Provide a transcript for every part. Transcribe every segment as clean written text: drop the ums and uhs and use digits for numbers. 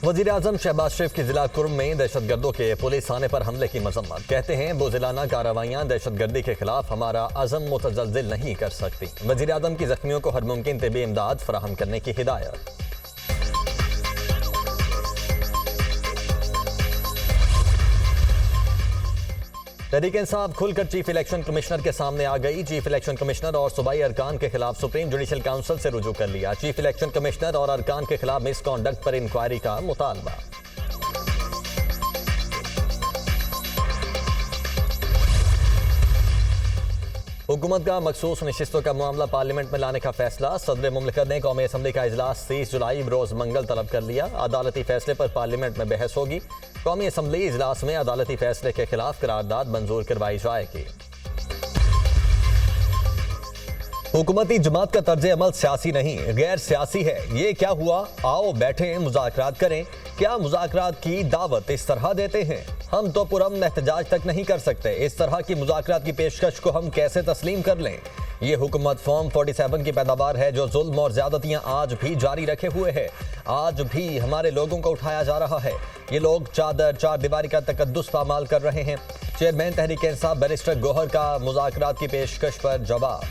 वजीर आजम शहबाज शरीफ की जिला कुर्म में दहशतगर्दों के पुलिस थाने पर हमले की मजम्मत। कहते हैं बुज़िलाना कार्रवाइयां दहशतगर्दी के खिलाफ हमारा अज़म मुतज़लज़िल नहीं कर सकती। वजीर आजम की जख्मियों को हर मुमकिन तिब्बी इमदाद फराहम करने की हिदायत। तहरीक इंसाफ खुलकर चीफ इलेक्शन कमिश्नर के सामने आ गई। चीफ इलेक्शन कमिश्नर और सूबाई अरकान के खिलाफ सुप्रीम जुडिशल काउंसिल से रुजू कर लिया। चीफ इलेक्शन कमिश्नर और अरकान के खिलाफ मिसकॉन्डक्ट पर इंक्वायरी का मुतालबा। हुकूमत का मखसूस नशिस्तों का मामला पार्लियामेंट में लाने का फैसला। सदर मुमलिकत ने कौमी असम्बली का इजलास 30 जुलाई रोज मंगल तलब कर लिया। अदालती फैसले पर पार्लियामेंट में बहस होगी। कौमी असम्बली इजलास में अदालती फैसले के खिलाफ करारदाद मंजूर करवाई जाएगी। हुकूमती जमात का तर्ज अमल सियासी नहीं गैर सियासी है। ये क्या हुआ, आओ बैठे मुज़ाकरात करें। क्या मुज़ाकरात की दावत इस तरह देते हैं? हम तो पुरअमन एहतजाज तक नहीं कर सकते। इस तरह की मुज़ाकरात की पेशकश को हम कैसे तस्लीम कर लें? ये हुकूमत फॉर्म 47 की पैदावार है जो जुल्म और ज्यादतियां आज भी जारी रखे हुए है। आज भी हमारे लोगों को उठाया जा रहा है। ये लोग चादर चार दीवारी का तकद्दुस पामाल कर रहे हैं। चेयरमैन तहरीक इंसाफ बैरिस्टर गौहर का मुज़ाकरात की पेशकश पर जवाब।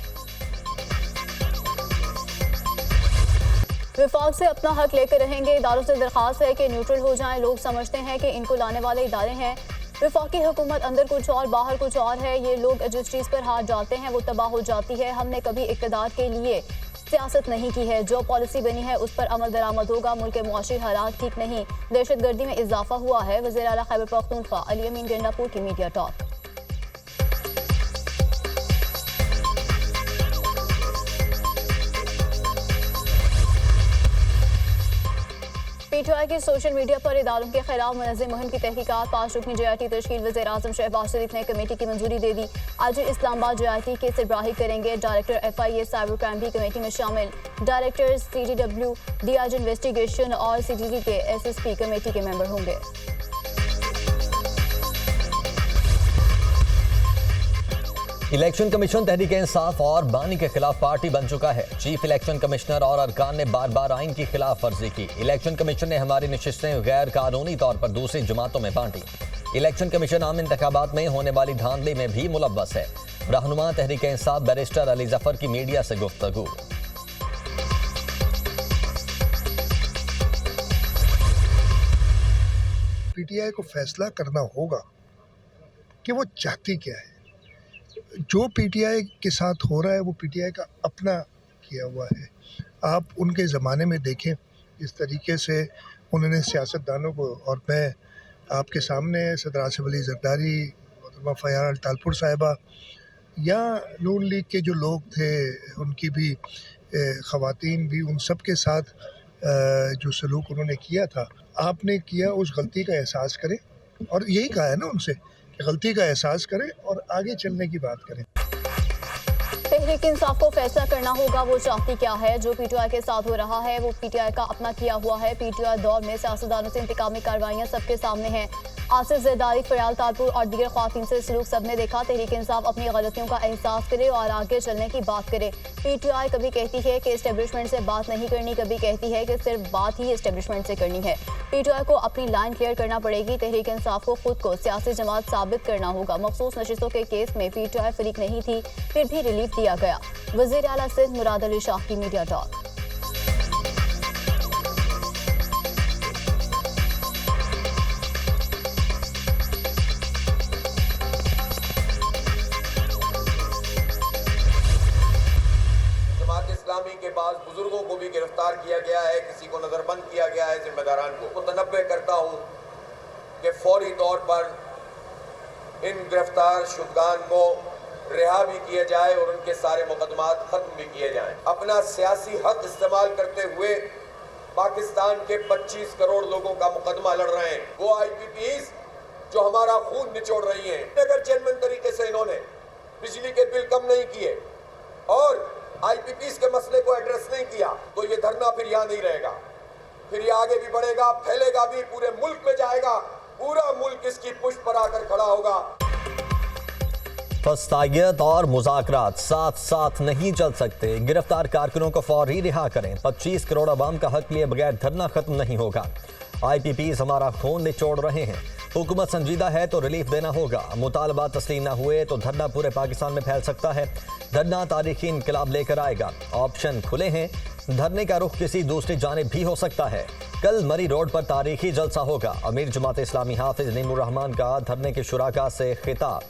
विफाक से अपना हक लेकर रहेंगे। इदारों से दरख्वास्त है कि न्यूट्रल हो जाएं। लोग समझते हैं कि इनको लाने वाले इदारे हैं। विफाकी हुकूमत अंदर कुछ और बाहर कुछ और है। ये लोग जिस चीज़ पर हार जाते हैं वो तबाह हो जाती है। हमने कभी इक़्तिदार के लिए सियासत नहीं की है। जो पॉलिसी बनी है उस पर अमल दरामद होगा। मुल्क के मुआशी हालात ठीक नहीं, दहशत गर्दी में इजाफा हुआ है। वज़ीर आला खैबर पख्तूनख्वा अली अमीन गंडापुर की मीडिया टॉक। पीटीआई की सोशल मीडिया पर इदारों के खिलाफ मुनज़्ज़म मुहिम की तहकीकात। 5 रुकनी JIT तश्कील वज़ीर आज़म शहबाज शरीफ ने कमेटी की मंजूरी दे दी। आज इस्लामाबाद JIT की सरबराही करेंगे। डायरेक्टर FIA साइबर क्राइम भी कमेटी में शामिल। डायरेक्टर CTW DIG इन्वेस्टिगेशन और CTD के SSP कमेटी के मेंबर होंगे। इलेक्शन कमीशन तहरीक इंसाफ और बानी के खिलाफ पार्टी बन चुका है। चीफ इलेक्शन कमिश्नर और अरकान ने बार बार आइन की खिलाफ वर्जी की। इलेक्शन कमीशन ने हमारी नशिस्तें गैर कानूनी तौर पर दूसरी जमातों में बांटी। इलेक्शन कमीशन आम इंतखाबात में होने वाली धांधली में भी मुलव्वस है। रहनुमा तहरीक इंसाफ बैरिस्टर अली जफर की मीडिया से गुफ्तगू। PTI को फैसला करना होगा कि वो चाहती क्या है। जो PTI के साथ हो रहा है वो PTI का अपना किया हुआ है। आप उनके ज़माने में देखें इस तरीके से उन्होंने सियासतदानों को, और मैं आपके सामने सदर आसिफ अली जरदारी, मोहतरमा फ़याज़ अल-तालपुर साहिबा या नून लीग के जो लोग थे उनकी भी ख़वातीन भी, उन सब के साथ जो सलूक उन्होंने किया था, आपने किया, उस गलती का एहसास करें। और यही कहा है ना उनसे कि गलती का एहसास करें और आगे चलने की बात करें। तहरीक इंसाफ को फैसला करना होगा वो चाहती क्या है। जो PTI के साथ हो रहा है वो PTI का अपना किया हुआ है। PTI दौर में सियासतदानों से इंतकामी कार्रवाइयाँ सबके सामने हैं। आसिफ जरदारी, फ़याज़ तालपुर और दीगर ख़वातीन से सलूक सबने देखा। तहरीक इंसाफ अपनी गलतियों का एहसास करे और आगे चलने की बात करे। PTI कभी कहती है कि इस्टेब्लिशमेंट से बात नहीं करनी, कभी कहती है कि सिर्फ बात ही इस्टेब्लिशमेंट से करनी है। PTI को अपनी लाइन क्लियर करना पड़ेगी। तहरीक इंसाफ को खुद को सियासी जमात साबित करना होगा। मखसूस नशिस्तों के केस में PTI फरीक नहीं थी, फिर भी रिलीफ दिया गया। वज़ीर आला सिंध मुराद अली शाह की मीडिया टॉक। के बाद बुजुर्गों को भी गिरफ्तार किया गया है, किसी को नजरबंद किया गया है। जिम्मेदारान को मुतनब्बे करता हूँ कि फौरी तौर पर इन गिरफ्तार शुदगान को रिहा भी किया जाए और उनके सारे मुकदमात खत्म भी किए जाएं। अपना सियासी हक इस्तेमाल करते हुए पाकिस्तान के 25 करोड़ लोगों का मुकदमा लड़ रहे हैं। वो IPPs जो हमारा खून निचोड़ रही हैं। अगर चेयरमैन तरीके से इन्होंने बिजली के बिल कम नहीं किए और IPPs के मसले को एड्रेस नहीं किया तो ये धरना फिर यहाँ नहीं रहेगा, फिर ये आगे भी बढ़ेगा, फैलेगा भी, पूरे मुल्क में जाएगा। पूरा मुल्क इसकी पुष्ट पर आकर खड़ा होगा। फस्तायत और मुज़ाकरात साथ साथ नहीं चल सकते। गिरफ्तार कारकुनों को फौरी रिहा करें। 25 करोड़ अवाम का हक लिए बगैर धरना खत्म नहीं होगा। IPPs हमारा खून निचोड़ रहे हैं। हुकूमत संजीदा है तो रिलीफ देना होगा। मुतालबा तस्लीम न हुए तो धरना पूरे पाकिस्तान में फैल सकता है। धरना तारीखी इनकलाब लेकर आएगा। ऑप्शन खुले हैं। धरने का रुख किसी दूसरी जानिब भी हो सकता है। कल मरी रोड पर तारीखी जलसा होगा। अमीर जमात इस्लामी हाफिज नईमुर रहमान का धरने के शुराका से खिताब।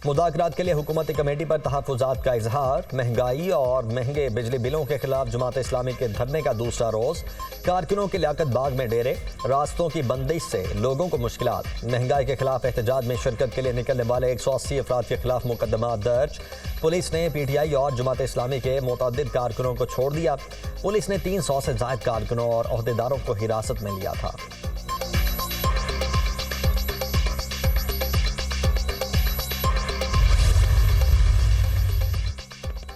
मुज़ाकरात के लिए हुकूमती कमेटी पर तहफ़्फ़ुज़ात का इजहार। महंगाई और महंगे बिजली बिलों के खिलाफ जमात इस्लामी के धरने का दूसरा रोज़। कारकुनों के लियाकत बाग में डेरे। रास्तों की बंदिश से लोगों को मुश्किलात। महंगाई के खिलाफ एहतजाज में शिरकत के लिए निकलने वाले 180 अफराद के खिलाफ मुकदमा दर्ज। पुलिस ने PTI और जमात इस्लामी के मुतअद्दिद कारकुनों को छोड़ दिया। पुलिस ने 300 से ज़ायद कारकुनों और ओहदेदारों को हिरासत में लिया था।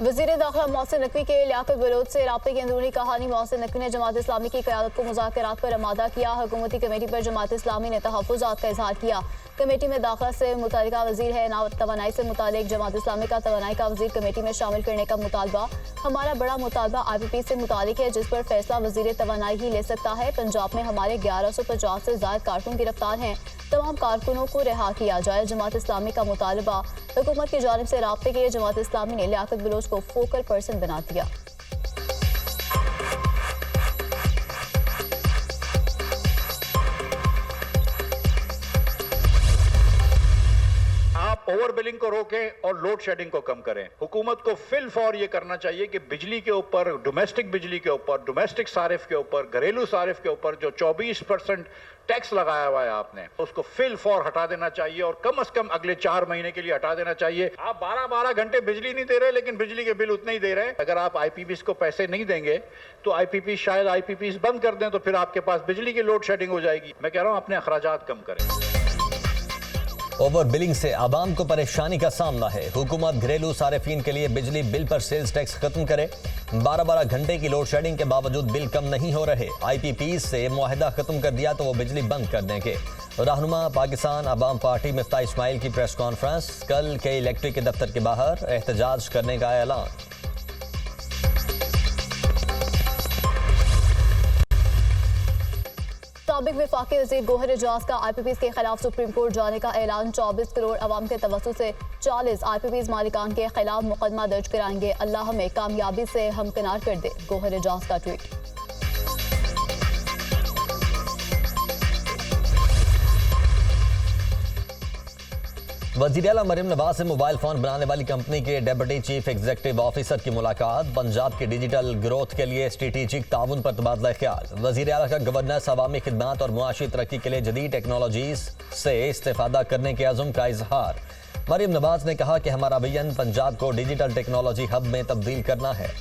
वज़ीर दाखिला मोहसिन नकवी के लियाकत बलोच से राब्ते की अंदरूनी कहानी। मोहसिन नकवी ने जमात इस्लामी की क़यादत को मुज़ाकरात पर आमादा किया। हुकूमती कमेटी पर जमात इस्लामी ने तहफ़्फ़ुज़ात का इजहार किया। कमेटी में दाखिला से मुतल्लिका वज़ीर है ना तवानाई से मुतालिक जमात इस्लामी का तवानाई का वज़ीर कमेटी में शामिल करने का मुतालबा। हमारा बड़ा मुतालबा IPP से मुतालिक है जिस पर फैसला वज़ीर तवानाई ही ले सकता है। पंजाब में हमारे 1150 से ज़ायद कारकुन गिरफ्तार हैं। तमाम कारकुनों को रिहा किया जाए। जमात इस्लामी का मुतालबा। हुकूमत की जानिब से राब्ते के लिए जमात इस्लामी ने लियाकत बलोच को फोकल पर्सन बना दिया। आप ओवर बिलिंग को रोकें और लोड शेडिंग को कम करें। हुकूमत को फिल फॉर ये करना चाहिए कि बिजली के ऊपर, डोमेस्टिक बिजली के ऊपर, डोमेस्टिक सारिफ के ऊपर, घरेलू सारिफ के ऊपर जो 24% टैक्स लगाया हुआ है आपने, उसको फिल फॉर हटा देना चाहिए और कम से कम अगले 4 महीने के लिए हटा देना चाहिए। आप 12-12 घंटे बिजली नहीं दे रहे लेकिन बिजली के बिल उतने ही दे रहे हैं। अगर आप IPPs को पैसे नहीं देंगे तो शायद IPPs बंद कर दें तो फिर आपके पास बिजली की लोड शेडिंग हो जाएगी। मैं कह रहा हूं अपने अखराजात कम करें। ओवर बिलिंग से आवाम को परेशानी का सामना है। हुकूमत घरेलू सारिफीन के लिए बिजली बिल पर सेल्स टैक्स खत्म करे। 12-12 घंटे की लोड शेडिंग के बावजूद बिल कम नहीं हो रहे। IPPs से मुआहदा खत्म कर दिया तो वो बिजली बंद कर देंगे। रहनुमा पाकिस्तान अवाम पार्टी मिफ्ता इस्माइल की प्रेस कॉन्फ्रेंस। कल के इलेक्ट्रिक के दफ्तर के बाहर एहतजाज करने का ऐलान। साबिक वफाकी वज़ीर गौहर एजाज का IPPs के खिलाफ सुप्रीम कोर्ट जाने का ऐलान। 24 करोड़ अवाम के तवज्जुह से 40 IPPs मालिकान के खिलाफ मुकदमा दर्ज कराएंगे। अल्लाह हमें कामयाबी से हमकिनार कर दे। गौहर एजाज का ट्वीट। वज़ीर आला मरियम नवाज से मोबाइल फोन बनाने वाली कंपनी के डेप्यूटी चीफ एग्जीक्यूटिव ऑफिसर की मुलाकात। पंजाब की डिजिटल ग्रोथ के लिए स्ट्रेटेजिक ताउन पर तबादला ख्याल। वज़ीर आला का गवर्नेंस, अवामी खिदमत और मुआशी तरक्की के लिए जदीद टेक्नोलॉजीज से इस्तेफादा करने के अज़्म का इजहार। मरियम नवाज ने कहा कि हमारा विजन पंजाब को डिजिटल टेक्नोलॉजी हब में तब्दील करना है।